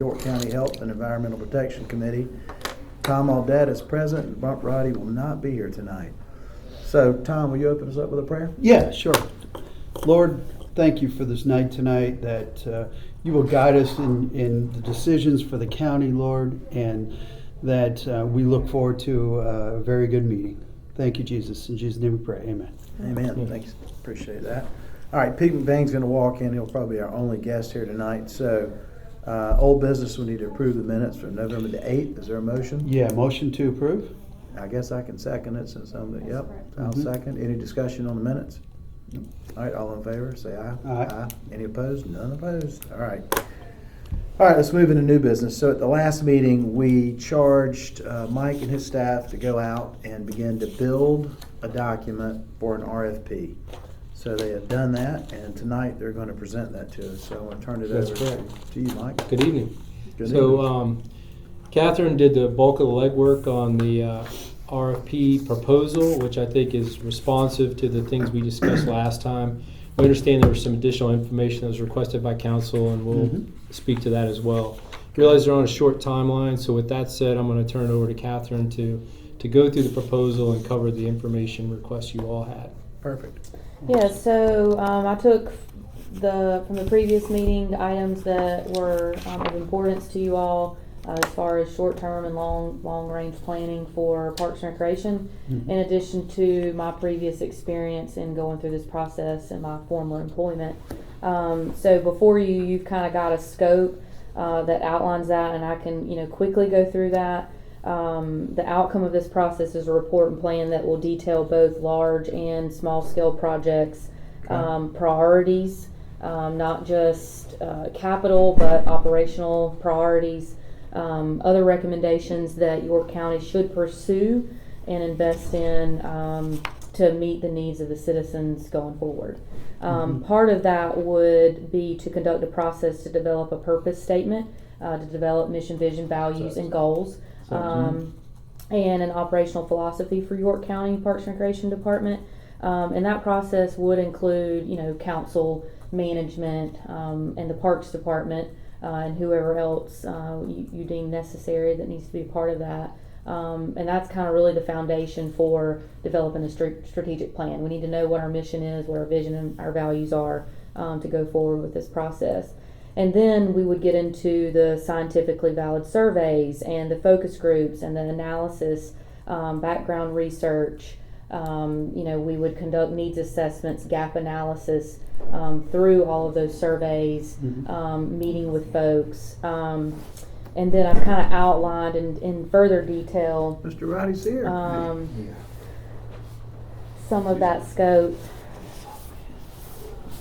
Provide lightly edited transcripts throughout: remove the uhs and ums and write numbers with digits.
York County Health and Environmental Protection Committee. Tom Aldette is present, and Bump Roddy will not be here tonight. So, Tom, will you open us up with a prayer? Yeah, sure. Lord, thank you for this night tonight, that you will guide us in the decisions for the county, Lord, and that we look forward to a very good meeting. Thank you, Jesus. In Jesus' name we pray. Amen. Amen. Thanks. Appreciate that. All right, Pete McBain's going to walk in. He'll probably be our only guest here tonight. So, old business, we need to approve the minutes from November the 8th. Is there a motion? Yeah, motion to approve. I guess I can second it since I'm the, yep, I'll second. Any discussion on the minutes? All right, all in favor, say aye. Aye. Any opposed? None opposed. All right. All right, let's move into new business. So at the last meeting, we charged Mike and his staff to go out and begin to build a document for an RFP. So they have done that, and tonight they're going to present that to us. So I want to turn it That's over correct. to you, Mike. Good evening. Good So, Catherine did the bulk of the legwork on the RFP proposal, which I think is responsive to the things we discussed last time. We understand there was some additional information that was requested by council, and we'll speak to that as well. You realize they're on a short timeline, so with that said, I'm going to turn it over to Catherine to go through the proposal and cover the information requests you all had. Perfect. Yeah, so I took from the previous meeting the items that were of importance to you all as far as short-term and long-range planning for Parks and Recreation, in addition to my previous experience in going through this process in my former employment. So before you've kind of got a scope that outlines that, and I can quickly go through that. The outcome of this process is a report and plan that will detail both large and small scale projects, priorities, not just capital, but operational priorities, other recommendations that York County should pursue and invest in to meet the needs of the citizens going forward. Part of that would be to conduct a process to develop a purpose statement, to develop mission, vision, values, and goals. And an operational philosophy for York County Parks and Recreation Department. And that process would include, council, management, and the Parks Department, and whoever else you deem necessary that needs to be a part of that. And that's kind of really the foundation for developing a strategic plan. We need to know what our mission is, what our vision and our values are, to go forward with this process. And then we would get into the scientifically valid surveys and the focus groups and the analysis, background research. We would conduct needs assessments, gap analysis through all of those surveys, meeting with folks. And then I've kind of outlined in further detail Mr. Roddy's here. some of that scope.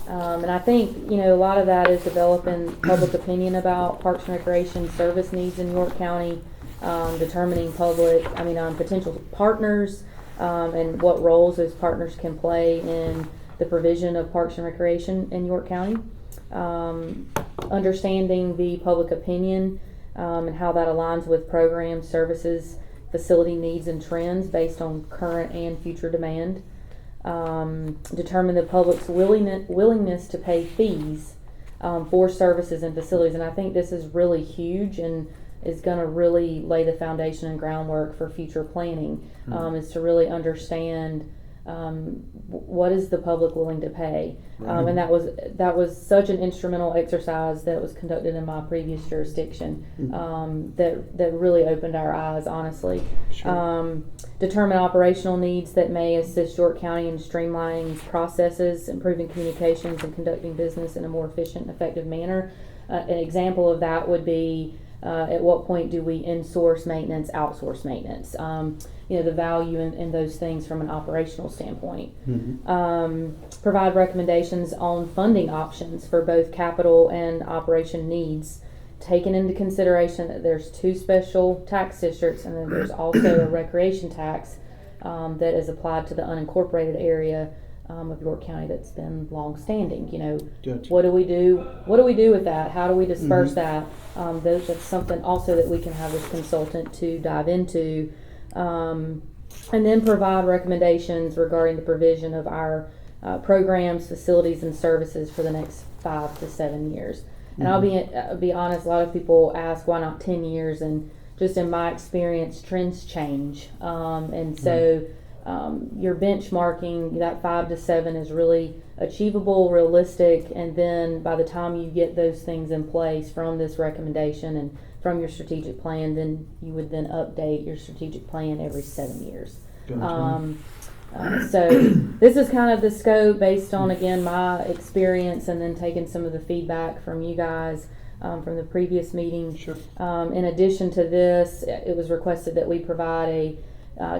And I think, a lot of that is developing public opinion about Parks and Recreation service needs in York County, determining potential partners, and what roles those partners can play in the provision of Parks and Recreation in York County, understanding the public opinion, and how that aligns with programs, services, facility needs, and trends based on current and future demand. Determine the public's willingness to pay fees for services and facilities. And I think this is really huge and is going to really lay the foundation and groundwork for future planning, is to really understand what is the public willing to pay. And that was such an instrumental exercise that was conducted in my previous jurisdiction, that really opened our eyes, honestly. Sure. Determine operational needs that may assist York County in streamlining processes, improving communications, and conducting business in a more efficient and effective manner. An example of that would be, at what point do we insource maintenance, outsource maintenance? The value in those things from an operational standpoint. Provide recommendations on funding options for both capital and operation needs, taking into consideration that there's 2 special tax districts, and then there's also a recreation tax that is applied to the unincorporated area of York County that's been long-standing. Gotcha. What do we do with that? How do we disperse that? That's something also that we can have this consultant to dive into, and then provide recommendations regarding the provision of our programs, facilities, and services for the next 5 to 7 years. And I'll be honest, a lot of people ask why not 10 years, and just in my experience, trends change. And so your benchmarking, that 5 to 7 is really achievable, realistic, and then by the time you get those things in place from this recommendation and from your strategic plan, then you would then update your strategic plan every 7 years. So this is kind of the scope based on, again, my experience, and then taking some of the feedback from you guys from the previous meeting. Sure. In addition to this, it was requested that we provide a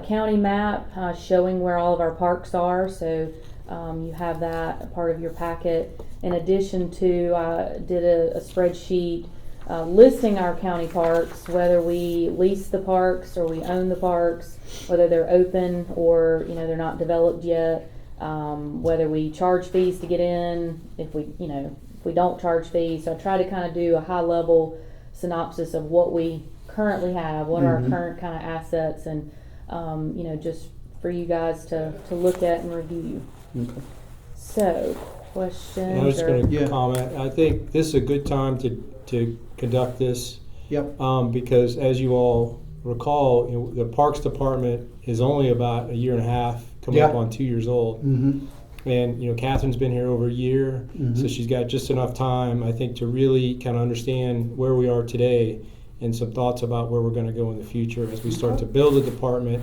county map showing where all of our parks are. So you have that a part of your packet. In addition to, I did a spreadsheet listing our county parks, whether we lease the parks or we own the parks, whether they're open or they're not developed yet, whether we charge fees to get in, if we don't charge fees. So I try to kind of do a high level synopsis of what we currently have, what are our current kind of assets, and just for you guys to look at and review. Okay. So questions? I was going to Yeah. comment. I think this is a good time to conduct this. Yep. Because as you all recall, the Parks Department is only about a year and a half, coming up Yeah. on 2 years old. Mm-hmm. And Catherine's been here over a year, so she's got just enough time, I think, to really kind of understand where we are today and some thoughts about where we're going to go in the future as we start to build a department,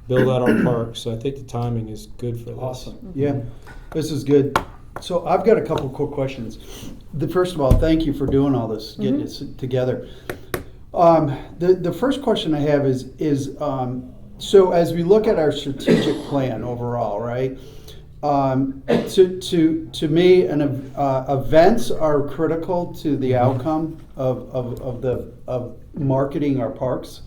build out our parks. So I think the timing is good for this. Awesome. Yeah, this is good. So I've got a couple quick questions. First of all, thank you for doing all this, getting this together. The first question I have is so as we look at our strategic plan overall, right? To me, events are critical to the outcome of marketing our parks.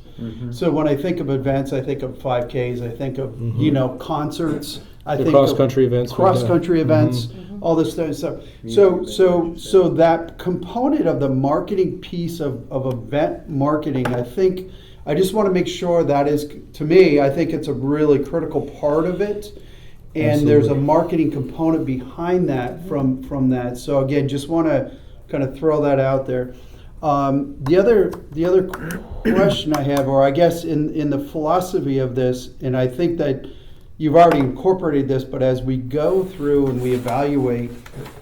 So when I think of events, I think of 5Ks, I think of concerts, I think cross-country events. cross-country events, all this stuff. So that component of the marketing piece of event marketing, I just want to make sure that is, to me, I think it's a really critical part of it. And there's a marketing component behind that from that. So again, just want to kind of throw that out there. The other question I have, or I guess in the philosophy of this, and I think that you've already incorporated this, but as we go through and we evaluate,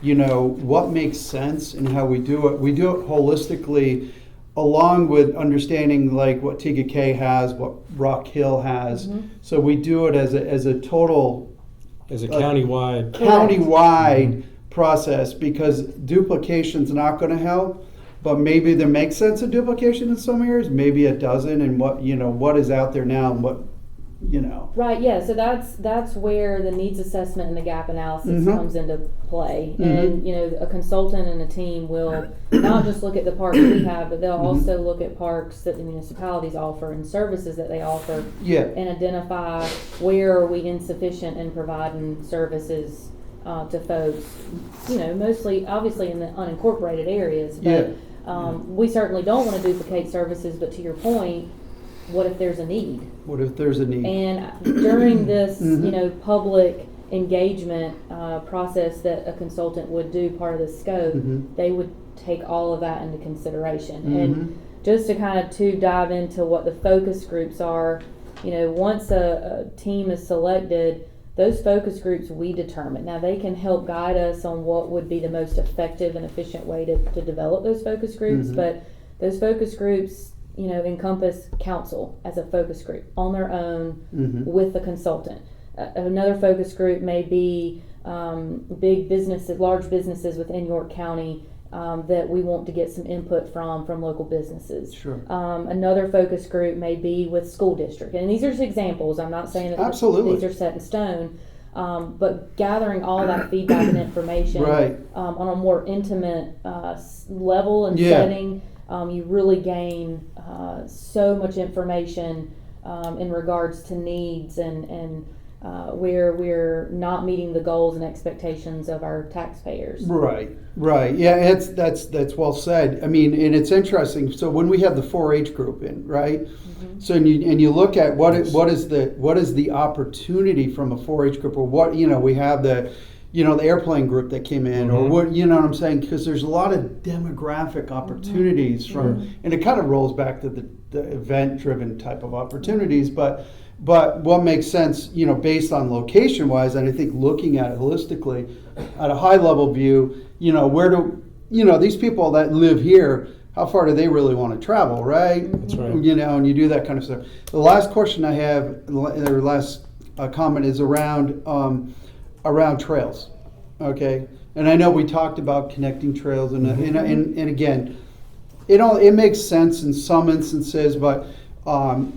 what makes sense and how we do it holistically, along with understanding like what TGK has, what Rock Hill has. So we do it as a total. As a countywide. Process, because duplication's not going to help, but maybe there makes sense of duplication in some areas, maybe it doesn't, and what is out there now and what. Right, yeah, so that's where the needs assessment and the gap analysis comes into play. And a consultant and a team will not just look at the parks we have, but they'll also look at parks that the municipalities offer and services that they offer, and identify where are we insufficient in providing services to folks, mostly obviously in the unincorporated areas, but we certainly don't want to duplicate services. But to your point, what if there's a need? What if there's a need? And during this, public engagement process that a consultant would do, part of the scope, they would take all of that into consideration. And just to kind of dive into what the focus groups are, once a team is selected, those focus groups we determine. Now they can help guide us on what would be the most effective and efficient way to develop those focus groups, but those focus groups encompass council as a focus group on their own with the consultant. Another focus group may be big businesses, large businesses within York County that we want to get some input from local businesses. Sure. Another focus group may be with school district. And these are just examples. I'm not saying that these are set in stone, but gathering all that feedback and information on a more intimate level and setting, you really gain so much information in regards to needs and where we're not meeting the goals and expectations of our taxpayers. Right. Yeah, that's well said. I mean, and it's interesting. So when we have the 4-H group in, right? So and you look at what is the opportunity from a 4-H group, or what we have you know, the airplane group that came in, or Mhm. what, you know what I'm saying? Because there's a lot of demographic opportunities from, and it kind of rolls back to the event-driven type of opportunities, but what makes sense, you know, based on location-wise, and I think looking at it holistically, at a high-level view, you know, where do, you know, these people that live here, how far do they really want to travel, right? That's right. You know, and you do that kind of stuff. The last question I have, or last comment is around trails, okay? And I know we talked about connecting trails, and again, it makes sense in some instances, but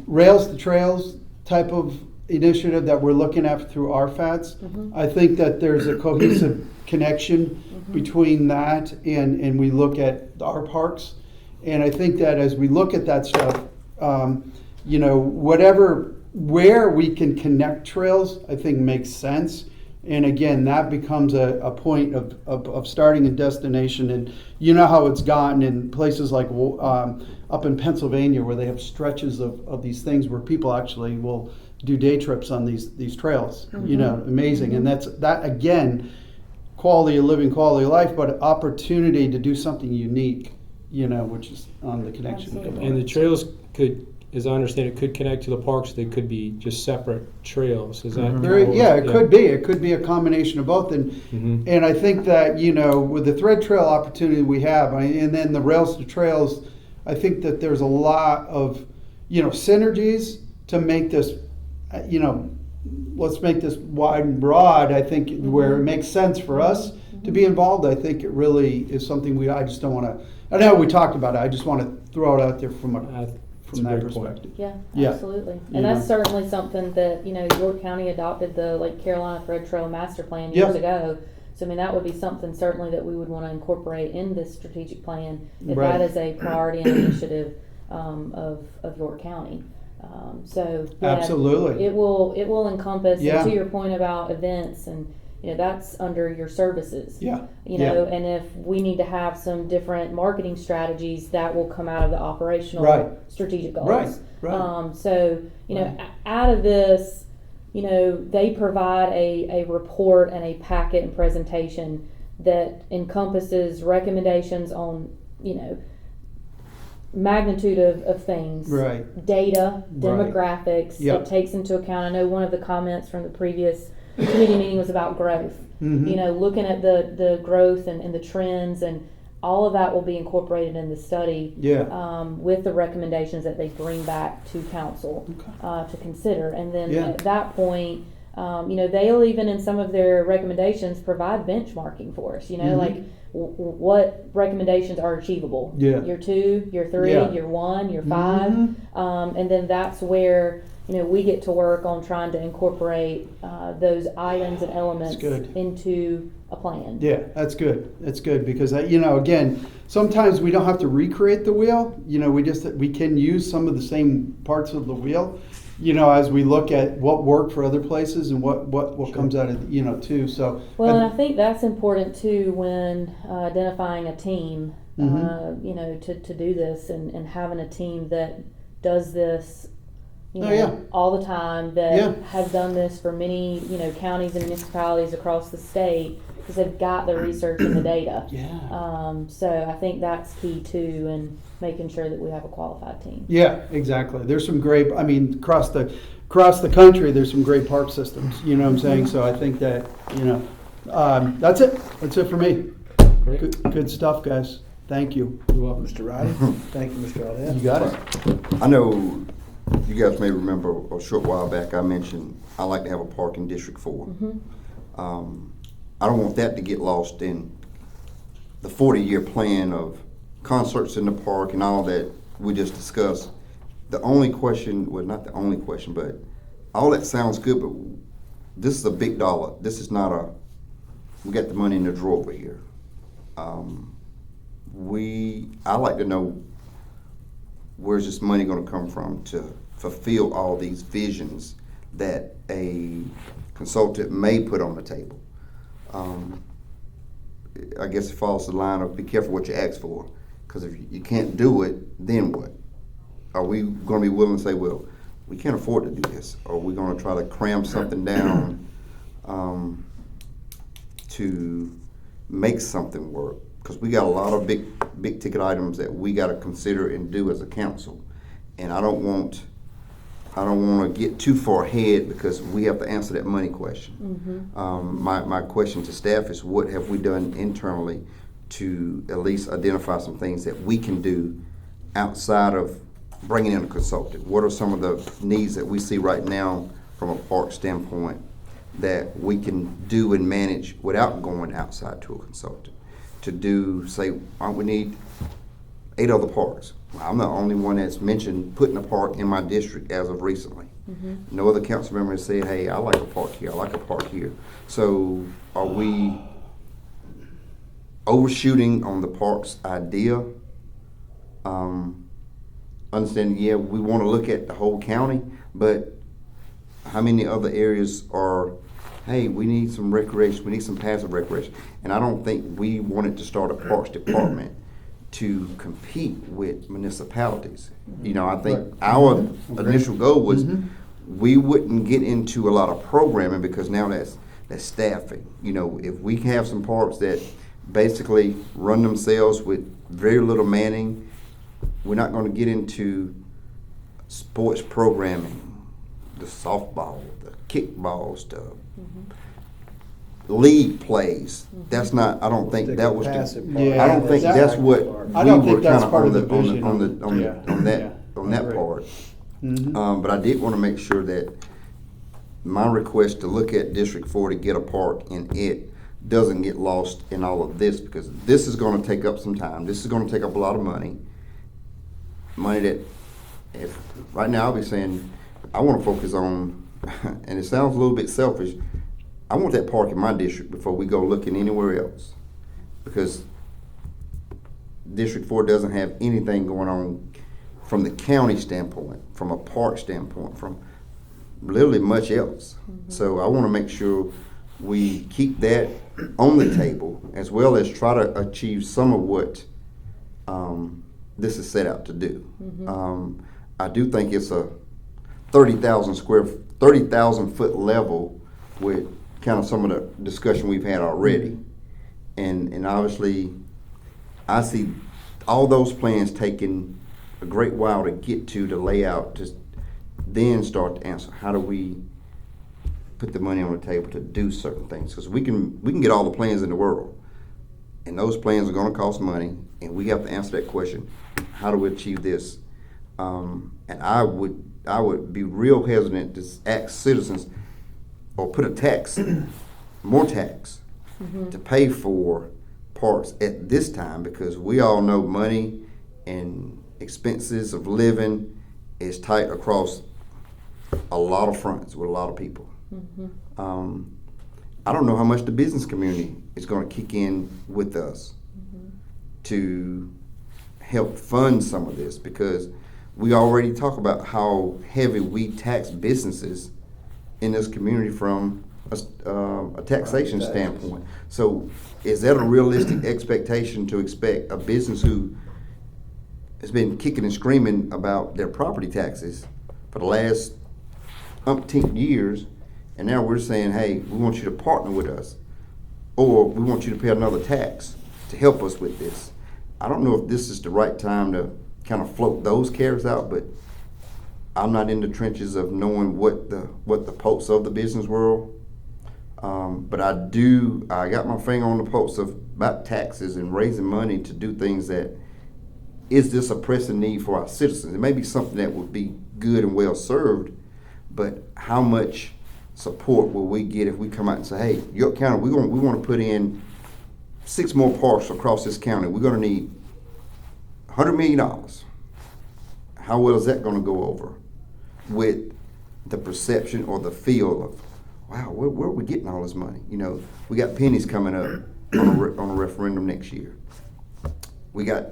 rails to trails type of initiative that we're looking at through RFATs, I think that there's a cohesive connection between that and we look at our parks. And I think that as we look at that stuff, you know, where we can connect trails, I think makes sense. And again, that becomes a point of starting a destination. And you know how it's gotten in places like up in Pennsylvania, where they have stretches of these things where people actually will do day trips on these trails. You know, amazing. And that again, quality of living, quality of life, but opportunity to do something unique, you know, which is on the connection. Absolutely. And the trails could, as I understand it, could connect to the parks. They could be just separate trails. Is that? Yeah, it could be. It could be a combination of both. And and I think that, you know, with the thread trail opportunity we have, and then the rails to trails, I think that there's a lot of, you know, synergies to make this, you know, let's make this wide and broad. I think where it makes sense for us to be involved. I think it really is something I just don't want to. I know we talked about it. I just want to throw it out there from that perspective. Yeah, absolutely. And that's certainly something that, you know, York County adopted the Lake Carolina Thread Trail Master Plan years ago. So I mean, that would be something certainly that we would want to incorporate in this strategic plan if that is a priority and initiative of York County. So yeah, absolutely, it will encompass. And to your point about events, and you know, that's under your services. You know, and if we need to have some different marketing strategies, that will come out of the operational strategic goals. So you know, out of this, you know, they provide a report and a packet and presentation that encompasses recommendations on, you know, magnitude of things, data, demographics. It takes into account, I know one of the comments from the previous committee meeting was about growth. You know, looking at the growth and the trends, and all of that will be incorporated in the study with the recommendations that they bring back to council to consider. And then at that point, you know, they'll even in some of their recommendations provide benchmarking for us, you know, like what recommendations are achievable. Year 2, year 3, year 1, year 5. And then that's where, you know, we get to work on trying to incorporate those items and elements into a plan. Yeah, that's good. That's good because, you know, again, sometimes we don't have to recreate the wheel. You know, we can use some of the same parts of the wheel, you know, as we look at what worked for other places and what comes out of, you know, too. So well, and I think that's important too when identifying a team, you know, to do this and having a team that does this, you know, all the time, that has done this for many, you know, counties and municipalities across the state, because they've got the research and the data. So I think that's key too, and making sure that we have a qualified team. Yeah, exactly. There's some great, I mean, across the country, there's some great park systems, you know what I'm saying? So I think that, you know, that's it. That's it for me. Great. Good stuff, guys. Thank you. You're welcome, Mr. Roddy. Thank you, Mr. Audette. You got it. I know you guys may remember a short while back I mentioned I like to have a park in District 4. I don't want that to get lost in the 40-year plan of concerts in the park and all that we just discussed. The only question, well, not the only question, but all that sounds good, but this is a big dollar. This is not we got the money in the drawer here. I like to know where's this money going to come from to fulfill all these visions that a consultant may put on the table. I guess it falls to the line of be careful what you ask for, because if you can't do it, then what? Are we going to be willing to say, well, we can't afford to do this? Or are we going to try to cram something down to make something work, because we got a lot of big ticket items that we got to consider and do as a council, and I don't want to get too far ahead because we have to answer that money question. My question to staff is, what have we done internally to at least identify some things that we can do outside of bringing in a consultant? What are some of the needs that we see right now from a park standpoint that we can do and manage without going outside to a consultant? To do, say, we need 8 other parks. I'm the only one that's mentioned putting a park in my district as of recently. No other council member has said, hey, I like a park here, I like a park here. So are we overshooting on the parks idea? Understanding, yeah, we want to look at the whole county, but how many other areas are, hey, we need some recreation, we need some passive recreation. And I don't think we wanted to start a parks department to compete with municipalities. You know, I think our initial goal was we wouldn't get into a lot of programming, because now that's staffing. You know, if we have some parks that basically run themselves with very little manning, we're not going to get into sports programming, the softball, the kickballs, the league plays. That's not, I don't think that was Passive the, part. I don't think that's what I don't we think were that's kind of part on of the the, vision. on that Right. part. But I did want to make sure that my request to look at District 4 to get a park in it doesn't get lost in all of this, because this is going to take up some time. This is going to take up a lot of money that, if right now I'll be saying I want to focus on, and it sounds a little bit selfish, I want that park in my district before we go looking anywhere else, because District 4 doesn't have anything going on from the county standpoint, from a park standpoint, from literally much else. So I want to make sure we keep that on the table, as well as try to achieve some of what this is set out to do. I do think it's a 30,000 foot level with kind of some of the discussion we've had already. And obviously, I see all those plans taking a great while to get to lay out, just then start to answer, how do we put the money on the table to do certain things? Because we can get all the plans in the world, and those plans are going to cost money, and we have to answer that question: how do we achieve this? And I would be real hesitant to ask citizens or put a tax, more tax, to pay for parks at this time, because we all know money and expenses of living is tight across a lot of fronts with a lot of people. I don't know how much the business community is going to kick in with us to help fund some of this, because we already talk about how heavy we tax businesses in this community from a taxation standpoint. So is that a realistic expectation to expect a business who has been kicking and screaming about their property taxes for the last umpteen years, and now we're saying, hey, we want you to partner with us, or we want you to pay another tax to help us with this? I don't know if this is the right time to kind of float those carrots out, but I'm not in the trenches of knowing what the pulse of the business world. But I got my finger on the pulse about taxes and raising money to do things that, is this a pressing need for our citizens? It may be something that would be good and well served, but how much support will we get if we come out and say, hey, York County, we want to put in 6 more parks across this county. We're going to need $100 million. How well is that going to go over with the perception or the feel of, wow, where are we getting all this money? You know, we got pennies coming up on a referendum next year. We got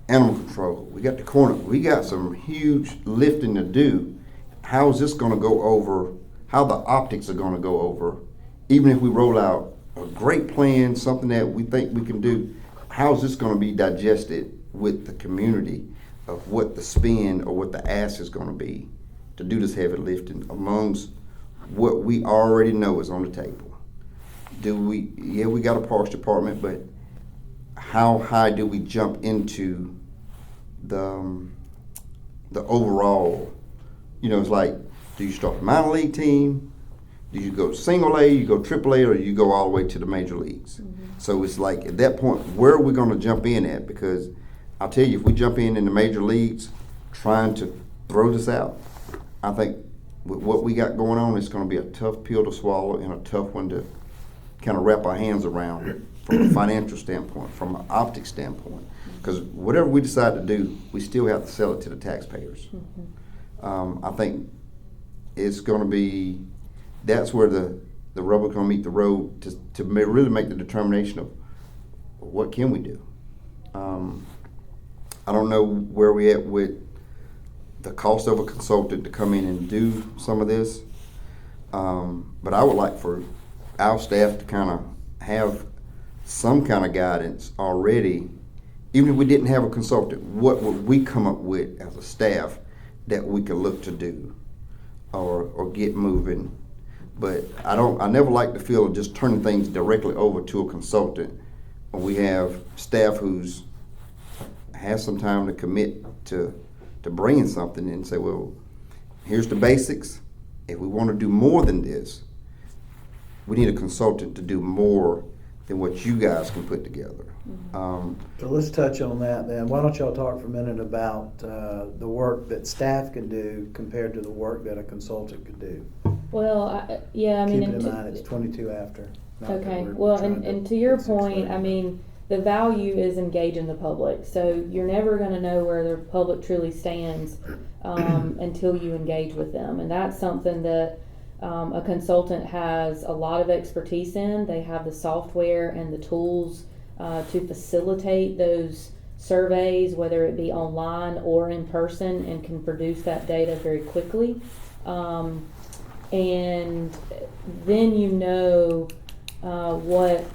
animal control. We got the corner. We got some huge lifting to do. How is this going to go over? How the optics are going to go over? Even if we roll out a great plan, something that we think we can do, how is this going to be digested with the community of what the spend or what the ask is going to be to do this heavy lifting amongst what we already know is on the table? we got a parks department, but how high do we jump into the overall, it's like, do you start a minor league team? Do you go single A, you go triple A, or you go all the way to the major leagues? So it's like, at that point, where are we gonna jump in at? Because I'll tell you, if we jump in the major leagues trying to throw this out, I think with what we got going on, it's gonna be a tough pill to swallow and a tough one to kind of wrap our hands around from a financial standpoint, from an optics standpoint. Because whatever we decide to do, we still have to sell it to the taxpayers. I think it's going to be, that's where the rubber's going to meet the road to really make the determination of what can we do. I don't know where we at with the cost of a consultant to come in and do some of this, but I would like for our staff to kind of have some kind of guidance already. Even if we didn't have a consultant, what would we come up with as a staff that we could look to do or get moving? But I never like the feel of just turning things directly over to a consultant when we have staff who's has some time to commit to bringing something and say, well, here's the basics. If we want to do more than this, we need a consultant to do more than what you guys can put together. So let's touch on that then. Why don't y'all talk for a minute about the work that staff can do compared to the work that a consultant could do? Well, yeah, I mean, Keeping in mind it's 22 after. Not that okay, we're well, trying and to your fix point, it. I mean, the value is engaging the public. So you're never going to know where the public truly stands until you engage with them. And that's something that a consultant has a lot of expertise in. They have the software and the tools to facilitate those surveys, whether it be online or in person, and can produce that data very quickly. And then you know what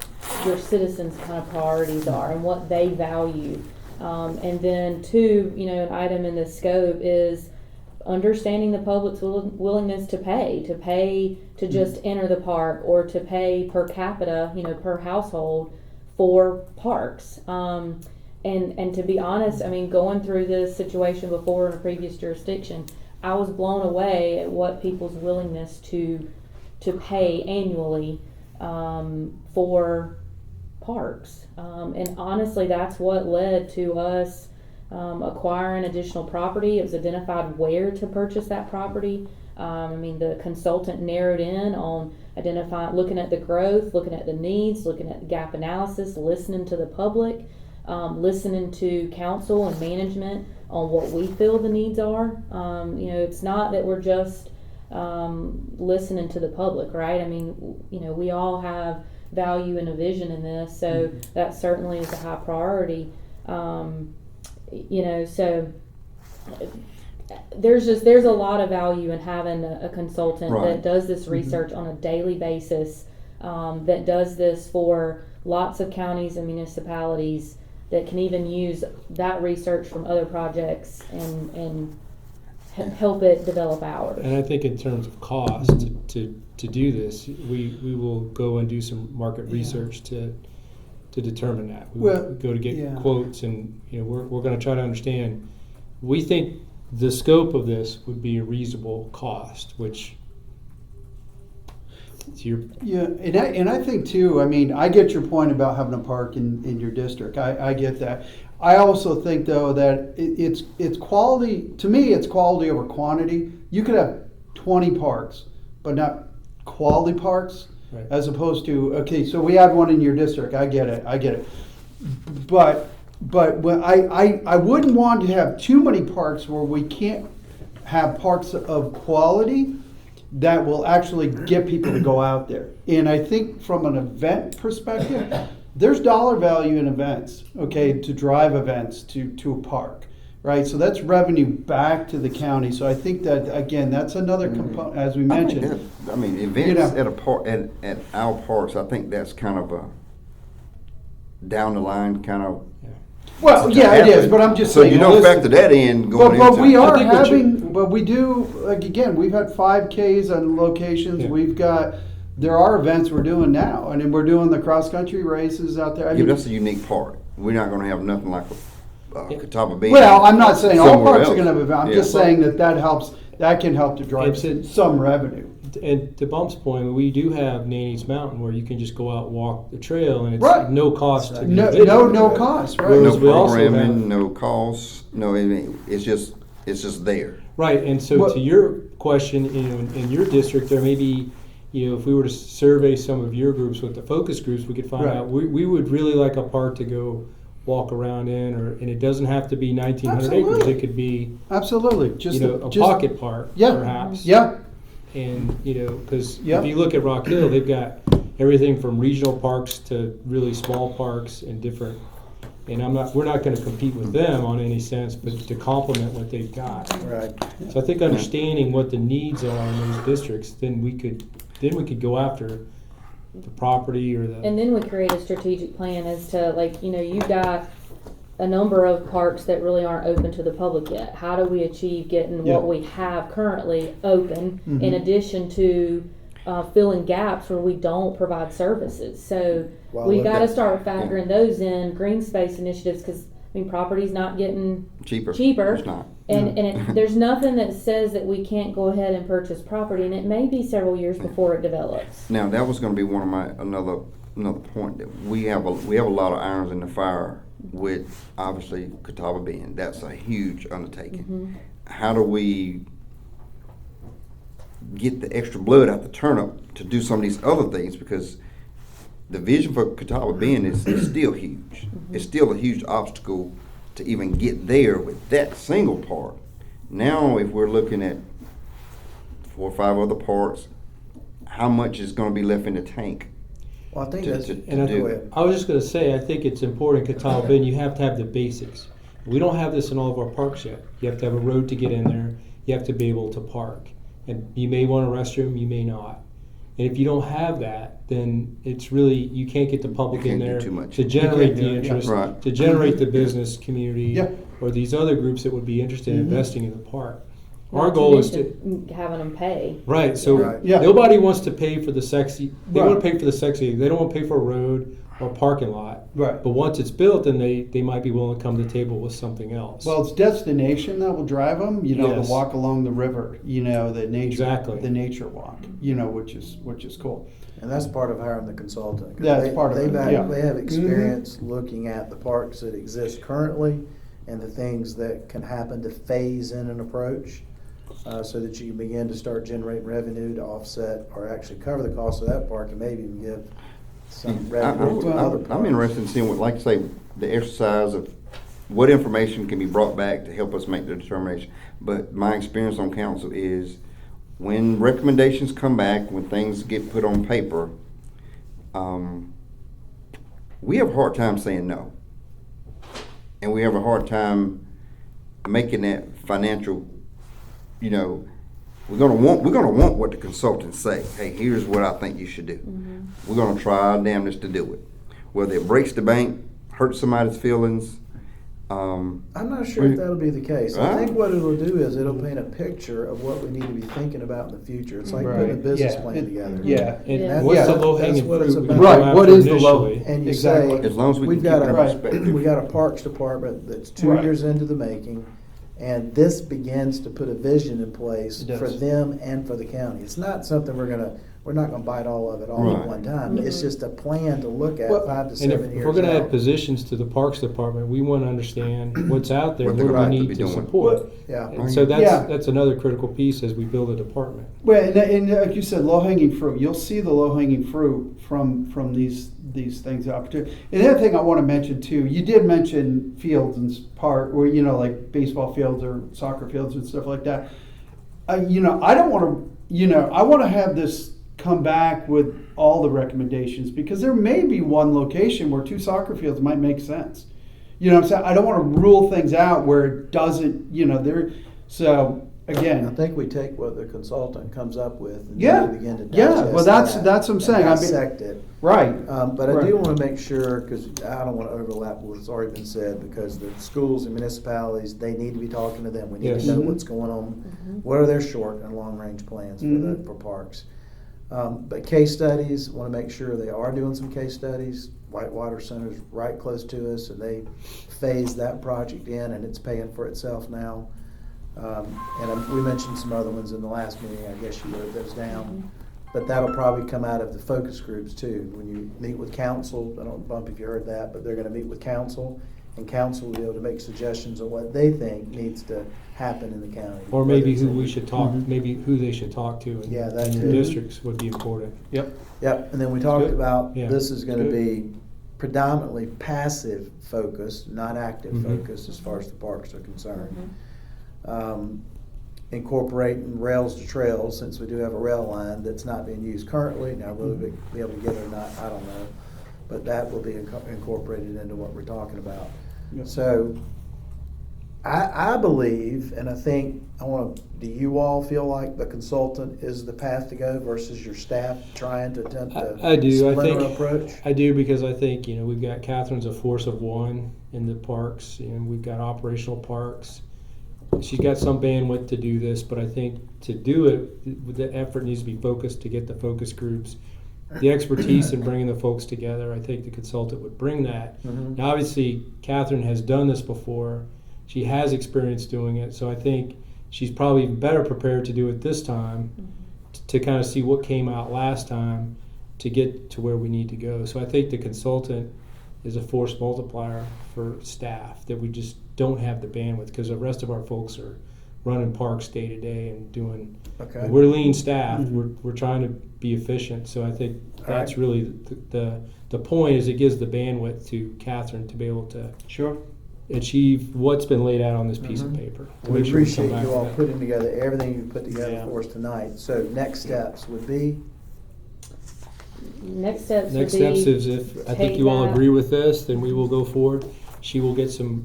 your citizens' kind of priorities are and what they value. And then two, an item in the scope is understanding the public's willingness to pay to just enter the park, or to pay per capita, per household for parks. And to be honest, I mean, going through this situation before in a previous jurisdiction, I was blown away at what people's willingness to pay annually for parks. And honestly, that's what led to us acquiring additional property. It was identified where to purchase that property. I mean, the consultant narrowed in on looking at the growth, looking at the needs, looking at the gap analysis, listening to the public, listening to council and management on what we feel the needs are. It's not that we're just listening to the public, right? I mean, we all have value and a vision in this, so that certainly is a high priority. So there's a lot of value in having a consultant that does this research on a daily basis, that does this for lots of counties and municipalities, that can even use that research from other projects and help it develop ours. And I think in terms of cost to do this, we will go and do some market research to determine that. We will go to get quotes, and we're going to try to understand. We think the scope of this would be a reasonable cost, which and I think too, I mean, I get your point about having a park in your district. I get that. I also think though that it's quality. To me, it's quality over quantity. You could have 20 parks, but not quality parks, right, as opposed to, okay, so we have one in your district. I get it. But when I wouldn't want to have too many parks where we can't have parks of quality that will actually get people to go out there. And I think from an event perspective, there's dollar value in events, okay, to drive events to a park, right? So that's revenue back to the county. So I think that, again, that's another component, as we mentioned. Events at our parks, I think that's kind of a down the line kind of. Well, yeah, it is, but I'm just so saying. So you don't factor that in going into. But we are having, but we do, like, again, we've had 5Ks on locations. Yeah. We've got there are events we're doing now. I mean, we're doing the cross-country races out there. I Yeah, mean, but that's a unique part. We're not gonna have nothing like a Catawba Bend. well, I'm not saying all somewhere parks are else. gonna have events. I'm Yeah. just saying that helps, that can help to drive some revenue. And to Bump's point, we do have Nanny's Mountain where you can just go out and walk the trail, and it's Right. no cost to the No, individual. no cost, right? No Whereas we also programming, have- no costs, no, it's just there. Right, and so What- to your question, in your district, there may be, if we were to survey some of your groups with the focus groups, we could find Right. out, we would really like a park to go walk around in, and it doesn't have to be 1,900 acres, Absolutely. it could be, Absolutely, just a pocket park, Yeah. perhaps. Yeah, And, because Yep. if you look at Rock Hill, they've got everything from regional parks to really small parks and different, and we're not gonna compete with them on any sense, but to complement what they've got. Right. So I think understanding what the needs are in those districts, then we could go after the property or the. And then we create a strategic plan as to, like, you've got a number of parks that really aren't open to the public yet. How do we achieve getting Yeah. what we have currently open in Mhm. addition to filling gaps where we don't provide services? So Well, we look got to at- start factoring those in, green space initiatives, because property's not getting Cheaper. cheaper. It's not. And there's nothing that says that we can't go ahead and purchase property, and it may be several years before it develops. Now, that was gonna be one of my, another point, that we have a lot of irons in the fire with, obviously, Catawba Bend. That's a huge undertaking. How do we get the extra blood out the turnip to do some of these other things? Because the vision for Catawba Bend is still huge. It's still a huge obstacle to even get there with that single part. Now, if we're looking at 4 or 5 other parts, how much is gonna be left in the tank? Well, I think To- that's, to- And go ahead. I was just gonna say, I think it's important, Catawba Bend, you have to have the basics. We don't have this in all of our parks yet. You have to have a road to get in there, you have to be able to park. And you may want a restroom, you may not. And if you don't have that, then it's really, you can't get the public You in can't do there too much. to generate do the it, yeah. interest, Right. to generate the business community, Yeah. or these other groups that would be interested in Mhm. investing in the park. Not Our to goal is to, mention having them pay. right, so Right. Yeah. nobody wants to pay for the sexy, they Right. want to pay for the sexy, they don't want to pay for a road or parking lot. right. But once it's built, then they might be willing to come to the table with something else. Well, it's destination that will drive them, Yes. to walk along the river, the nature, Exactly. the nature walk, which is cool. And that's part of hiring the consultant. 'Cause That's part of it, yeah. They have experience looking at the parks that exist currently and the things that can happen to phase in an approach, so that you can begin to start generating revenue to offset or actually cover the cost of that park and maybe even give some revenue to other parks. I'm interested in seeing what, like you say, the exercise of what information can be brought back to help us make the determination. But my experience on council is when recommendations come back, when things get put on paper, we have a hard time saying no. And we have a hard time making that financial, we're gonna want what the consultants say. Hey, here's what I think you should do. We're gonna try our damnedest to do it. Whether it breaks the bank, hurts somebody's feelings. I'm not sure if that'll be the case. I think what it'll do is it'll paint a picture of what we need to be thinking about in the future. It's like putting a Right. business Yeah. plan together. Yeah. And Yeah. what's the Yeah. low hanging That's what fruit it's we about. can Right, go after what is the low- initially? And you Exactly. say, As long as we can we've keep got it in a, perspective. we got a parks department that's 2 Right. years into the making, and this begins to put a vision in place It does. for them and for the county. It's not something we're not gonna bite all of it all at Right. one time. It's Mhm. just a plan to look at Well, 5 to And 7 if years we're gonna add out. positions to the Parks Department, we wanna understand what's out there, What what they're do going we to need be to doing. support. Yeah. And so Yeah. that's another critical piece as we build a department. Well, and like you said, low hanging fruit. You'll see the low hanging fruit from these things opportunity. And the other thing I want to mention too, you did mention fields and part where like baseball fields or soccer fields and stuff like that. I don't want to. I want to have this come back with all the recommendations because there may be one location where 2 soccer fields might make sense. You know what I'm saying? I don't want to rule things out where it doesn't. There. So I again. think we take what the consultant comes up with and Yeah. then we begin to Yeah. digest Well, that's that what I'm and saying. dissect it. Right. But I Right. do want to make sure, because I don't want to overlap with what's already been said, because the schools and municipalities, they need to be talking to them. We need Yes. to know Mhm. what's going on. What are their short and long range plans for Mhm. for parks? But case studies, want to make sure they are doing some case studies. Whitewater Center's right close to us, and they phased that project in, and it's paying for itself now. We mentioned some other ones in the last meeting. I guess you wrote those down. But that'll probably come out of the focus groups too. When you meet with council, I don't bump if you heard that, but they're gonna meet with council, and council will be able to make suggestions on what they think needs to happen in the county. Or maybe Whether who we it's- should talk, Mhm. maybe who they should talk to in Yeah, that in too. the districts would be important. Yep. Yep, and then we talked Good. about, Yeah. this is gonna Good. be predominantly passive focused, not active Mhm. focused as far as the parks are concerned. Mhm. Incorporating rails to trails, since we do have a rail line that's not being used currently. Now, will we be able to get it or not, I don't know. But that will be incorporated into what we're talking about. Yep. So, I believe, and I think, do you all feel like the consultant is the path to go versus your staff trying to attempt to I do. I splinter think approach? I do, because I think, we've got Catherine's a force of one in the parks, and we've got operational parks. She's got some bandwidth to do this, but I think to do it, the effort needs to be focused to get the focus groups. The expertise in bringing the folks together, I think the consultant would bring that. Mhm. Now, obviously, Catherine has done this before. She has experience doing it, so I think she's probably better prepared to do it this time to kind of see what came out last time to get to where we need to go. So I think the consultant is a force multiplier for staff that we just don't have the bandwidth, because the rest of our folks are running parks day to day and doing. Okay. We're lean staff. Mhm. We're trying to be efficient. So I think All that's right. really the point. Is it gives the bandwidth to Catherine to be able to Sure. achieve what's been laid out on this piece Mhm. of paper. To We make sure come appreciate back you with all that. putting together everything you put together Yeah. for us tonight. So next steps would be, Next steps Next would be. steps is, if I think take you all that- agree with this, then we will go forward. She will get some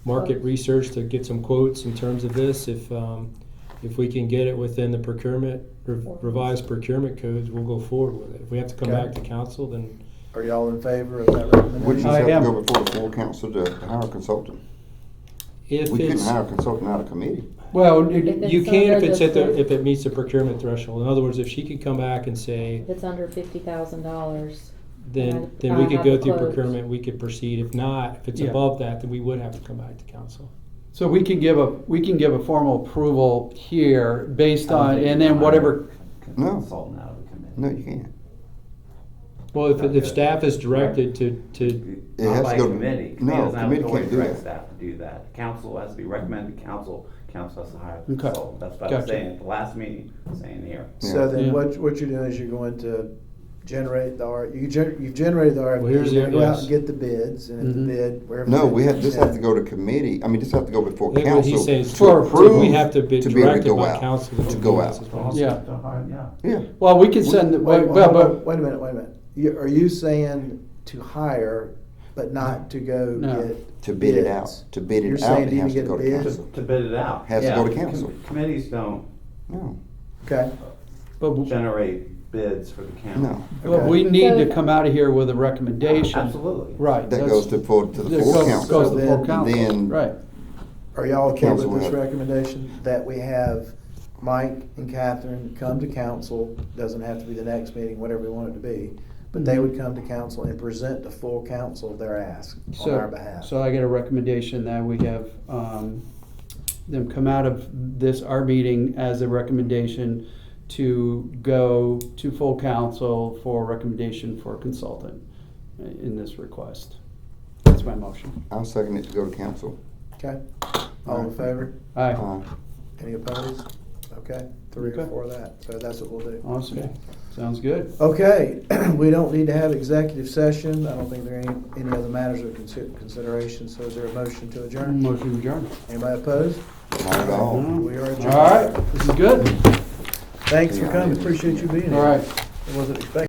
market research to get some quotes in terms of this. If we can get it within the procurement, revised procurement codes, we'll go forward with it. If we have to come Okay. back to council, then are y'all in favor of that We recommendation? just I have to am. go before the full council to hire a consultant. if We couldn't it's, hire a consultant out of committee. Well, If you it's can if under it's the at the, fir- if it meets the procurement threshold. In other words, if she could come back and say, If it's under $50,000. then I we could have go the through quotes. procurement, we could proceed. If not, if it's Yeah. above that, then we would have to come back to council. so we can give a formal approval here based on, and then whatever. No. Consultant out of the committee. No, you can't. Well, if staff is directed to It Not has by to go. committee. No, Committee doesn't have committee authority can't to do direct that. staff to do that. Council has to be recommended to council. Council has to hire the Okay. consultant. That's what I was Gotcha. saying at the last meeting, saying here. So Yeah. then Yeah. what you're doing is you're going to generate you've generated the RFP. Well, here's You're the- gonna go out yes. and get the bids, and if the Mhm. bid, wherever. No, the we bid have, this comes have to in- go to committee, this have to go before I think what he's council saying is to to approve. we have to be to be able to directed go by out, council to do go this out. as well. Yeah. Yeah, Well, we can send, Wait a but, minute. Are you saying to hire, but not to go No. get? to bid it bids? out, to bid You're it saying out, to it even has to get go a to bid? council. To bid it out. Has to Yeah. go to council. Committees don't No, Okay, but, generate bids for the county. no, but we need to come out of here with a recommendation. Absolutely. Right. that that's- goes to full that council. Goes to So full then- council, then- right. are y'all okay Council with this will have- recommendation, that we have Mike and Catherine come to council, doesn't have to be the next meeting, whatever we want it to be, but they Mhm. would come to council and present to full council their ask on our behalf? So I get a recommendation that we have, them come out of this, our meeting, as a recommendation to go to full council for recommendation for a consultant in this request. That's my motion. I'll second it to go to council. Okay, all in favor? Aye. Any opposed? Okay, 3 or Okay. 4 of that, so that's what we'll do. Awesome. Sounds good. Okay, we don't need to have executive session. I don't think there are any other matters of consideration, so is there a motion to adjourn? Motion adjourned. Anybody opposed? Not at all. We are adjourned. All right, this is good. Thanks for coming, appreciate you being here. All right. I wasn't expecting